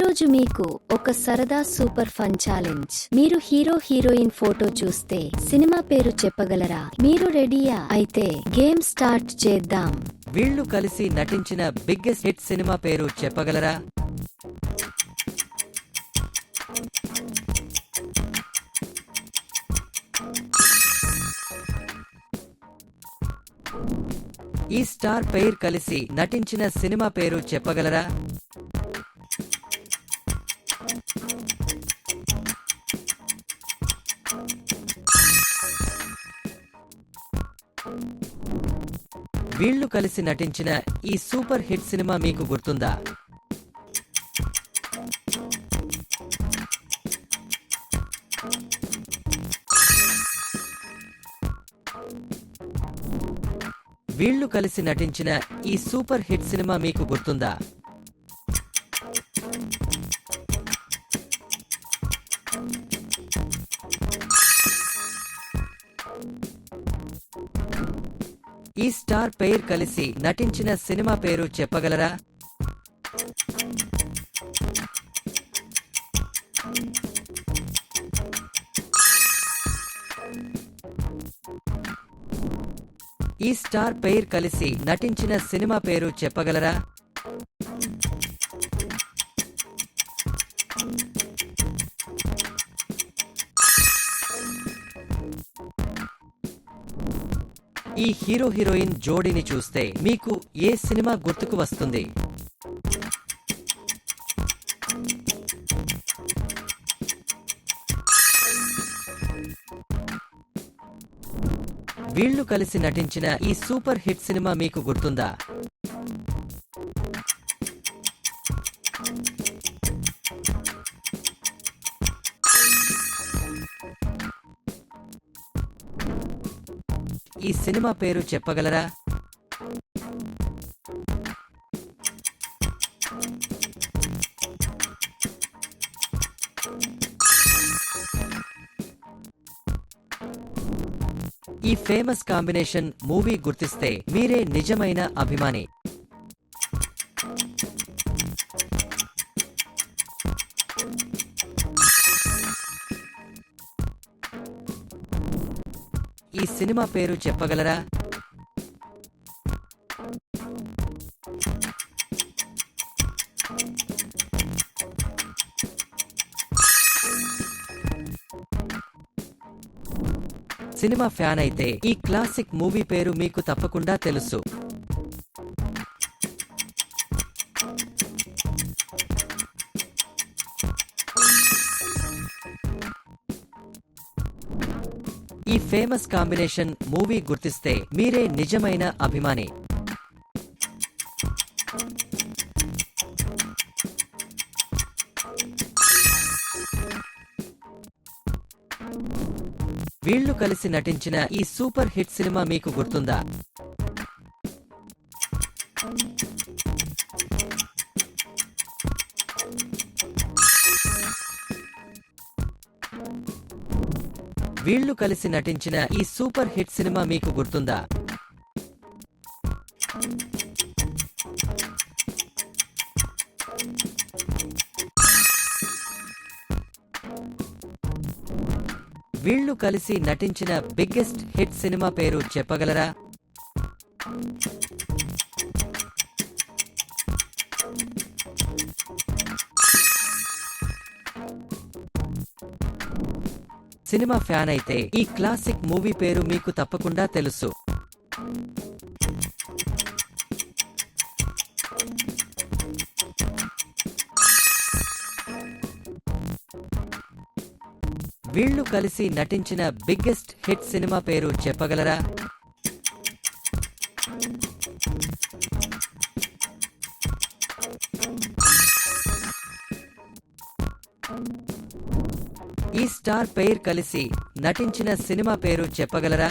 ఈరోజు మీకు ఒక సరదా సూపర్ ఫన్ ఛాలెంజ్. మీరు హీరో హీరోయిన్ ఫోటో చూస్తే సినిమా పేరు చెప్పగలరా? మీరు రెడీయా? అయితే గేమ్ స్టార్ట్ చేద్దాం. వీళ్ళు కలిసి నటించిన బిగ్గెస్ట్ హిట్ సినిమా పేరు చెప్పగలరా? ఈ స్టార్ పెయిర్ కలిసి నటించిన సినిమా పేరు చెప్పగలరా? వీళ్ళు కలిసి నటించిన ఈ సూపర్ హిట్ సినిమా మీకు గుర్తుందా? వీళ్ళు కలిసి నటించిన ఈ సూపర్ హిట్ సినిమా మీకు గుర్తుందా? ఈ స్టార్ పెయిర్ కలిసి నటించిన సినిమా పేరు చెప్పగలరా? ఈ స్టార్ పెయిర్ కలిసి నటించిన సినిమా పేరు చెప్పగలరా? ఈ హీరో హీరోయిన్ జోడీని చూస్తే మీకు ఏ సినిమా గుర్తుకు వస్తుంది? వీళ్ళు కలిసి నటించిన ఈ సూపర్ హిట్ సినిమా మీకు గుర్తుందా? ఈ సినిమా పేరు చెప్పగలరా? ఈ ఫేమస్ కాంబినేషన్ మూవీ గుర్తిస్తే మీరే నిజమైన అభిమాని. ఈ సినిమా పేరు చెప్పగలరా? సినిమా ఫ్యాన్ అయితే ఈ క్లాసిక్ మూవీ పేరు మీకు తప్పకుండా తెలుసు. ఈ ఫేమస్ కాంబినేషన్ మూవీ గుర్తిస్తే మీరే నిజమైన అభిమాని. వీళ్ళు కలిసి నటించిన ఈ సూపర్ హిట్ సినిమా మీకు గుర్తుందా? వీళ్ళు కలిసి నటించిన ఈ సూపర్ హిట్ సినిమా మీకు గుర్తుందా? వీళ్ళు కలిసి నటించిన బిగ్గెస్ట్ హిట్ సినిమా పేరు చెప్పగలరా? సినిమా ఫ్యాన్ అయితే ఈ క్లాసిక్ మూవీ పేరు మీకు తప్పకుండా తెలుసు. వీళ్ళు కలిసి నటించిన బిగ్గెస్ట్ హిట్ సినిమా పేరు చెప్పగలరా? ఈ స్టార్ పెయిర్ కలిసి నటించిన సినిమా పేరు చెప్పగలరా?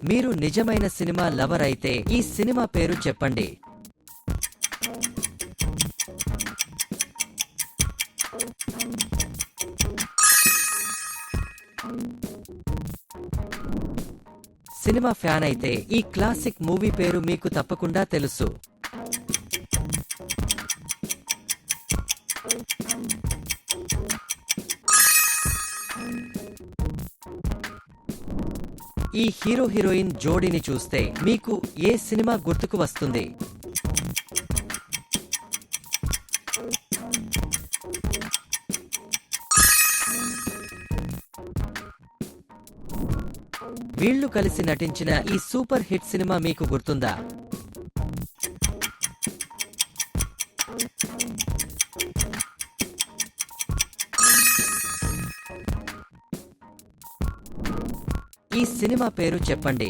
మీరు నిజమైన సినిమా లవర్ అయితే ఈ సినిమా పేరు చెప్పండి. సినిమా ఫ్యాన్ అయితే ఈ క్లాసిక్ మూవీ పేరు మీకు తప్పకుండా తెలుసు. ఈ హీరో హీరోయిన్ జోడీని చూస్తే మీకు ఏ సినిమా గుర్తుకు వస్తుంది? వీళ్ళు కలిసి నటించిన ఈ సూపర్ హిట్ సినిమా మీకు గుర్తుందా? ఈ సినిమా పేరు చెప్పండి.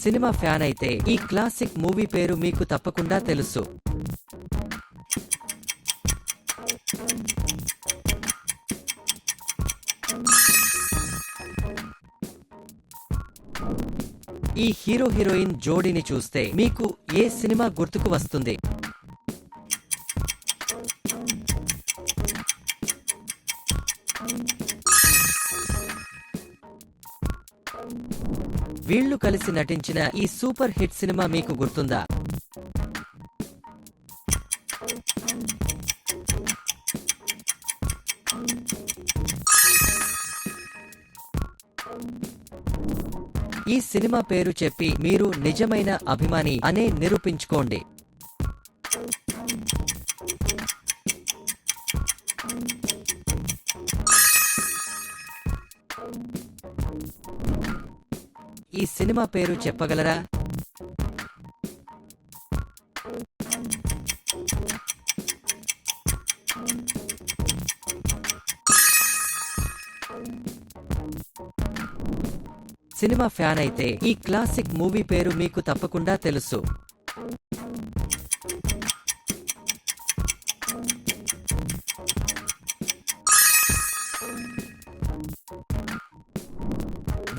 సినిమా ఫ్యాన్ అయితే ఈ క్లాసిక్ మూవీ పేరు మీకు తప్పకుండా తెలుసు. ఈ హీరో హీరోయిన్ జోడీని చూస్తే మీకు ఏ సినిమా గుర్తుకు వస్తుంది? వీళ్ళు కలిసి నటించిన ఈ సూపర్ హిట్ సినిమా మీకు గుర్తుందా? ఈ సినిమా పేరు చెప్పి మీరు నిజమైన అభిమాని అనే నిరూపించుకోండి. ఈ సినిమా పేరు చెప్పగలరా? సినిమా ఫ్యాన్ అయితే ఈ క్లాసిక్ మూవీ పేరు మీకు తప్పకుండా తెలుసు.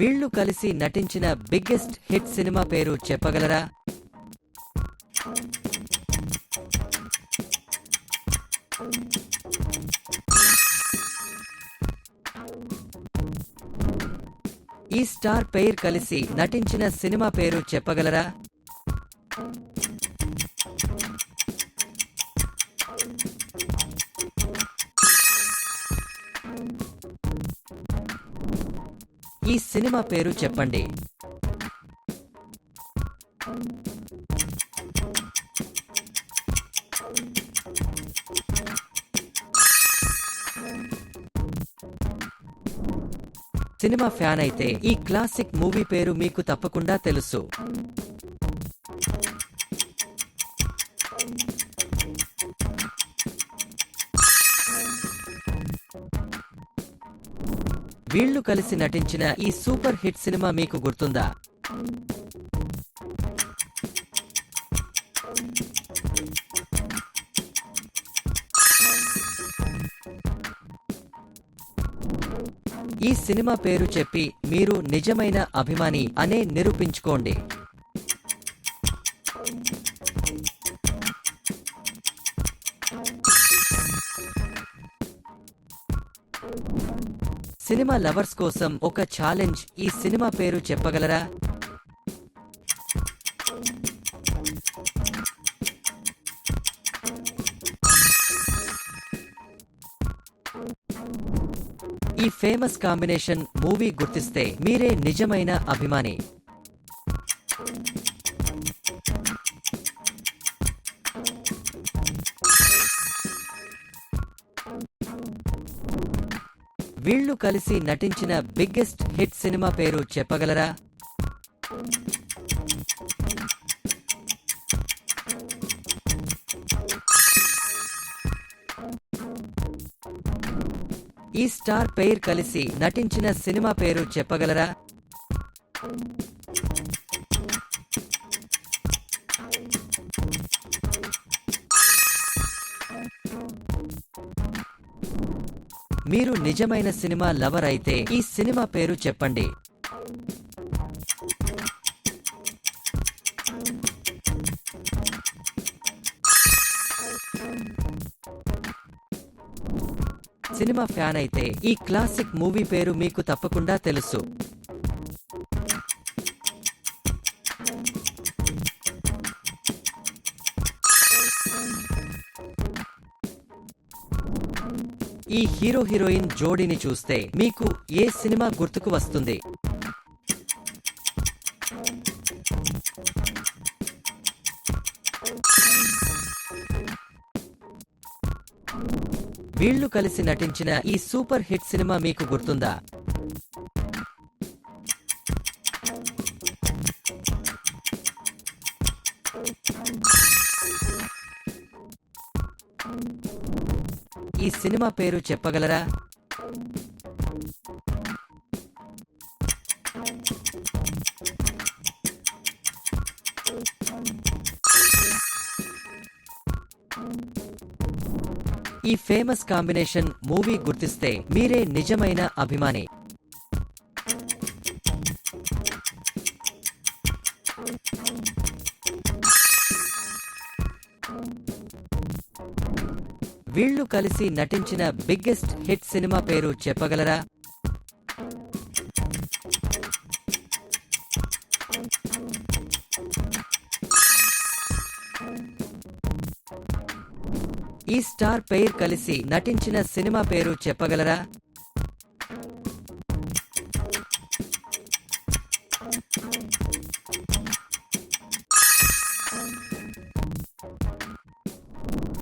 వీళ్ళు కలిసి నటించిన బిగ్గెస్ట్ హిట్ సినిమా పేరు చెప్పగలరా? ఈ స్టార్ పెయిర్ కలిసి నటించిన సినిమా పేరు చెప్పగలరా? ఈ సినిమా పేరు చెప్పండి. సినిమా ఫ్యాన్ అయితే ఈ క్లాసిక్ మూవీ పేరు మీకు తప్పకుండా తెలుసు. వీళ్ళు కలిసి నటించిన ఈ సూపర్ హిట్ సినిమా మీకు గుర్తుందా? ఈ సినిమా పేరు చెప్పి మీరు నిజమైన అభిమాని అనే నిరూపించుకోండి. సినిమా లవర్స్ కోసం ఒక ఛాలెంజ్. ఈ సినిమా పేరు చెప్పగలరా? ఈ ఫేమస్ కాంబినేషన్ మూవీ గుర్తిస్తే మీరే నిజమైన అభిమాని. వీళ్ళు కలిసి నటించిన బిగ్గెస్ట్ హిట్ సినిమా పేరు చెప్పగలరా? ఈ స్టార్ పెయిర్ కలిసి నటించిన సినిమా పేరు చెప్పగలరా? మీరు నిజమైన సినిమా లవర్ అయితే ఈ సినిమా పేరు చెప్పండి. సినిమా ఫ్యాన్ అయితే ఈ క్లాసిక్ మూవీ పేరు మీకు తప్పకుండా తెలుసు. ఈ హీరో హీరోయిన్ జోడీని చూస్తే మీకు ఏ సినిమా గుర్తుకు వస్తుంది? వీళ్ళు కలిసి నటించిన ఈ సూపర్ హిట్ సినిమా మీకు గుర్తుందా? ఈ సినిమా పేరు చెప్పగలరా? ఈ ఫేమస్ కాంబినేషన్ మూవీ గుర్తిస్తే మీరే నిజమైన అభిమాని. వీళ్ళు కలిసి నటించిన బిగ్గెస్ట్ హిట్ సినిమా పేరు చెప్పగలరా? ఈ స్టార్ పెయిర్ కలిసి నటించిన సినిమా పేరు చెప్పగలరా?